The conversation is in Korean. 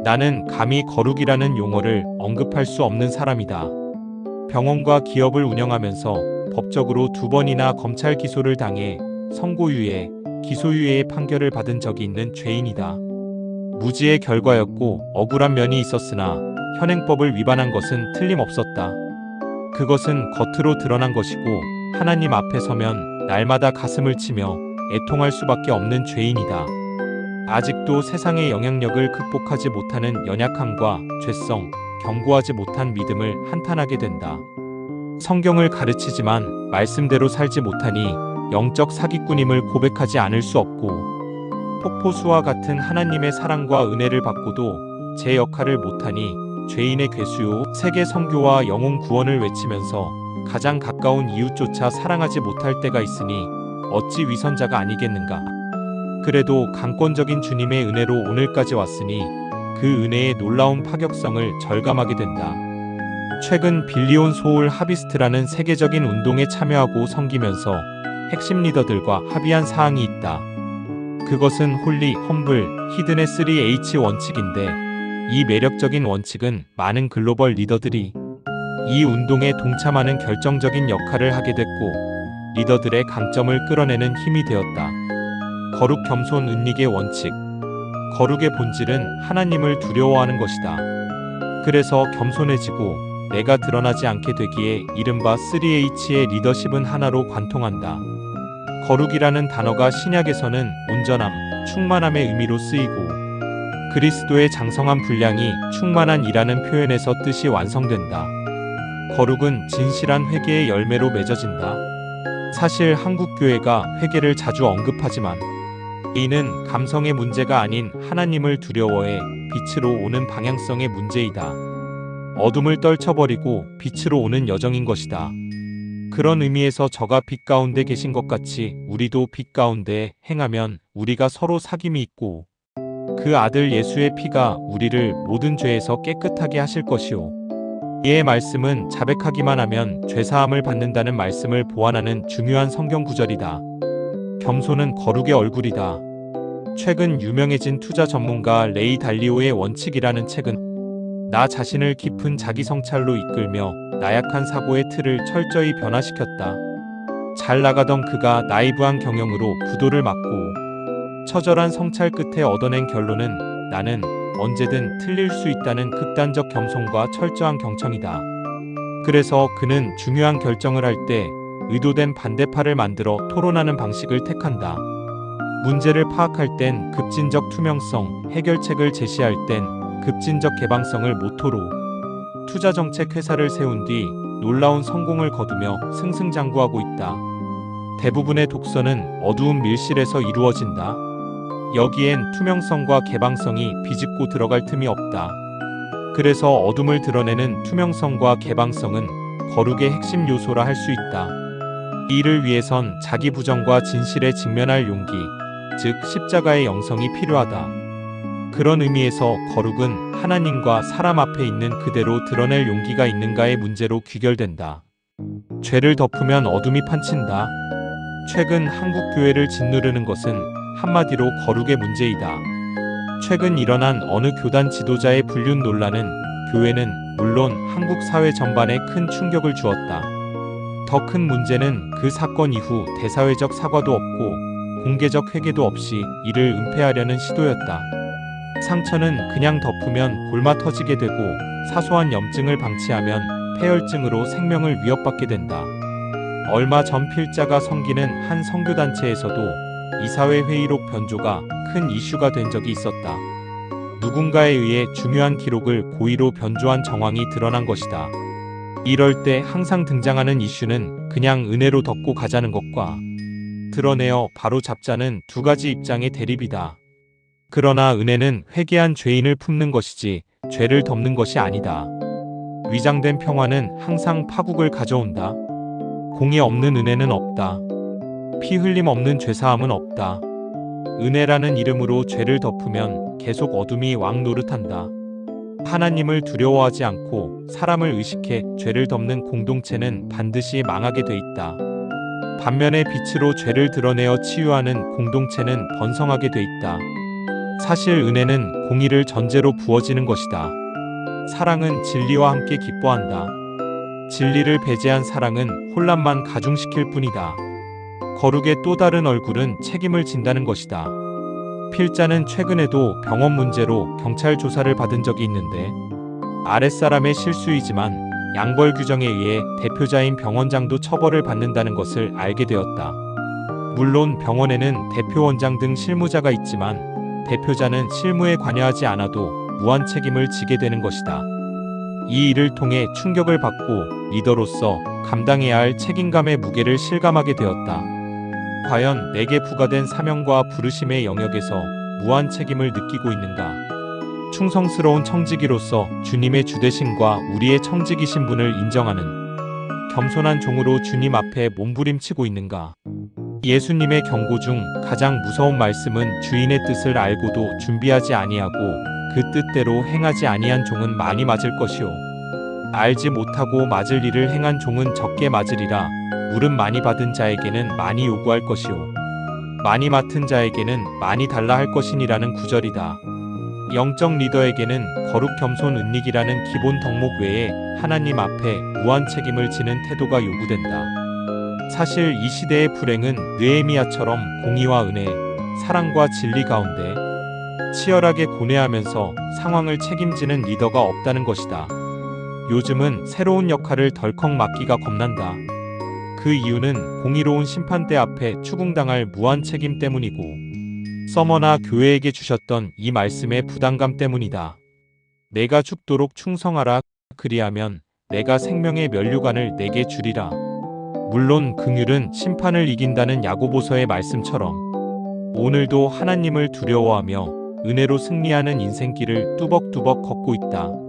나는 감히 거룩이라는 용어를 언급할 수 없는 사람이다. 병원과 기업을 운영하면서 법적으로 2번이나 검찰 기소를 당해 선고유예, 기소유예의 판결을 받은 적이 있는 죄인이다. 무지의 결과였고 억울한 면이 있었으나 현행법을 위반한 것은 틀림없었다. 그것은 겉으로 드러난 것이고 하나님 앞에 서면 날마다 가슴을 치며 애통할 수밖에 없는 죄인이다. 아직도 세상의 영향력을 극복하지 못하는 연약함과 죄성, 견고하지 못한 믿음을 한탄하게 된다. 성경을 가르치지만 말씀대로 살지 못하니 영적 사기꾼임을 고백하지 않을 수 없고, 폭포수와 같은 하나님의 사랑과 은혜를 받고도 제 역할을 못하니 죄인의 괴수요, 세계 선교와 영혼 구원을 외치면서 가장 가까운 이웃조차 사랑하지 못할 때가 있으니 어찌 위선자가 아니겠는가. 그래도 강권적인 주님의 은혜로 오늘까지 왔으니 그 은혜의 놀라운 파격성을 절감하게 된다. 최근 빌리온 소울 하비스트라는 세계적인 운동에 참여하고 섬기면서 핵심 리더들과 합의한 사항이 있다. 그것은 홀리, 험블, 히든의 3H 원칙인데, 이 매력적인 원칙은 많은 글로벌 리더들이 이 운동에 동참하는 결정적인 역할을 하게 됐고, 리더들의 강점을 끌어내는 힘이 되었다. 거룩, 겸손, 은닉의 원칙. 거룩의 본질은 하나님을 두려워하는 것이다. 그래서 겸손해지고 내가 드러나지 않게 되기에 이른바 3H의 리더십은 하나로 관통한다. 거룩이라는 단어가 신약에서는 온전함, 충만함의 의미로 쓰이고, 그리스도의 장성한 분량이 충만한이라는 표현에서 뜻이 완성된다. 거룩은 진실한 회개의 열매로 맺어진다. 사실 한국교회가 회개를 자주 언급하지만 이는 감성의 문제가 아닌 하나님을 두려워해 빛으로 오는 방향성의 문제이다. 어둠을 떨쳐버리고 빛으로 오는 여정인 것이다. 그런 의미에서 저가 빛 가운데 계신 것 같이 우리도 빛 가운데 행하면 우리가 서로 사귐이 있고, 그 아들 예수의 피가 우리를 모든 죄에서 깨끗하게 하실 것이요. 이의 말씀은 자백하기만 하면 죄사함을 받는다는 말씀을 보완하는 중요한 성경 구절이다. 겸손은 거룩의 얼굴이다. 최근 유명해진 투자 전문가 레이 달리오의 원칙이라는 책은 나 자신을 깊은 자기 성찰로 이끌며 나약한 사고의 틀을 철저히 변화시켰다. 잘 나가던 그가 나이브한 경영으로 부도를 맞고 처절한 성찰 끝에 얻어낸 결론은 나는 언제든 틀릴 수 있다는 극단적 겸손과 철저한 경청이다. 그래서 그는 중요한 결정을 할 때 의도된 반대파를 만들어 토론하는 방식을 택한다. 문제를 파악할 땐 급진적 투명성, 해결책을 제시할 땐 급진적 개방성을 모토로 투자정책 회사를 세운 뒤 놀라운 성공을 거두며 승승장구하고 있다. 대부분의 독서는 어두운 밀실에서 이루어진다. 여기엔 투명성과 개방성이 비집고 들어갈 틈이 없다. 그래서 어둠을 드러내는 투명성과 개방성은 거룩의 핵심 요소라 할 수 있다. 이를 위해선 자기 부정과 진실에 직면할 용기, 즉 십자가의 영성이 필요하다. 그런 의미에서 거룩은 하나님과 사람 앞에 있는 그대로 드러낼 용기가 있는가의 문제로 귀결된다. 죄를 덮으면 어둠이 판친다. 최근 한국 교회를 짓누르는 것은 한마디로 거룩의 문제이다. 최근 일어난 어느 교단 지도자의 불륜 논란은 교회는 물론 한국 사회 전반에 큰 충격을 주었다. 더 큰 문제는 그 사건 이후 대사회적 사과도 없고 공개적 회개도 없이 이를 은폐하려는 시도였다. 상처는 그냥 덮으면 골마 터지게 되고 사소한 염증을 방치하면 폐혈증으로 생명을 위협받게 된다. 얼마 전 필자가 섬기는 한 선교단체에서도 이사회 회의록 변조가 큰 이슈가 된 적이 있었다. 누군가에 의해 중요한 기록을 고의로 변조한 정황이 드러난 것이다. 이럴 때 항상 등장하는 이슈는 그냥 은혜로 덮고 가자는 것과 드러내어 바로 잡자는 두 가지 입장의 대립이다. 그러나 은혜는 회개한 죄인을 품는 것이지 죄를 덮는 것이 아니다. 위장된 평화는 항상 파국을 가져온다. 공의 없는 은혜는 없다. 피 흘림 없는 죄사함은 없다. 은혜라는 이름으로 죄를 덮으면 계속 어둠이 왕 노릇한다. 하나님을 두려워하지 않고 사람을 의식해 죄를 덮는 공동체는 반드시 망하게 돼 있다. 반면에 빛으로 죄를 드러내어 치유하는 공동체는 번성하게 돼 있다. 사실 은혜는 공의를 전제로 부어지는 것이다. 사랑은 진리와 함께 기뻐한다. 진리를 배제한 사랑은 혼란만 가중시킬 뿐이다. 거룩의 또 다른 얼굴은 책임을 진다는 것이다. 필자는 최근에도 병원 문제로 경찰 조사를 받은 적이 있는데 아랫사람의 실수이지만 양벌 규정에 의해 대표자인 병원장도 처벌을 받는다는 것을 알게 되었다. 물론 병원에는 대표원장 등 실무자가 있지만 대표자는 실무에 관여하지 않아도 무한 책임을 지게 되는 것이다. 이 일을 통해 충격을 받고 리더로서 감당해야 할 책임감의 무게를 실감하게 되었다. 과연 내게 부과된 사명과 부르심의 영역에서 무한 책임을 느끼고 있는가? 충성스러운 청지기로서 주님의 주대심과 우리의 청지기신 분을 인정하는 겸손한 종으로 주님 앞에 몸부림치고 있는가? 예수님의 경고 중 가장 무서운 말씀은 주인의 뜻을 알고도 준비하지 아니하고 그 뜻대로 행하지 아니한 종은 많이 맞을 것이요. 알지 못하고 맞을 일을 행한 종은 적게 맞으리라. 물은 많이 받은 자에게는 많이 요구할 것이요. 많이 맡은 자에게는 많이 달라 할 것이니라는 구절이다. 영적 리더에게는 거룩 겸손 은닉이라는 기본 덕목 외에 하나님 앞에 무한 책임을 지는 태도가 요구된다. 사실 이 시대의 불행은 느헤미야처럼 공의와 은혜, 사랑과 진리 가운데 치열하게 고뇌하면서 상황을 책임지는 리더가 없다는 것이다. 요즘은 새로운 역할을 덜컥 맡기가 겁난다. 그 이유는 공의로운 심판대 앞에 추궁당할 무한 책임 때문이고 서머나 교회에게 주셨던 이 말씀의 부담감 때문이다. 내가 죽도록 충성하라. 그리하면 내가 생명의 면류관을 내게 주리라. 물론 긍휼은 심판을 이긴다는 야고보서의 말씀처럼 오늘도 하나님을 두려워하며 은혜로 승리하는 인생길을 뚜벅뚜벅 걷고 있다.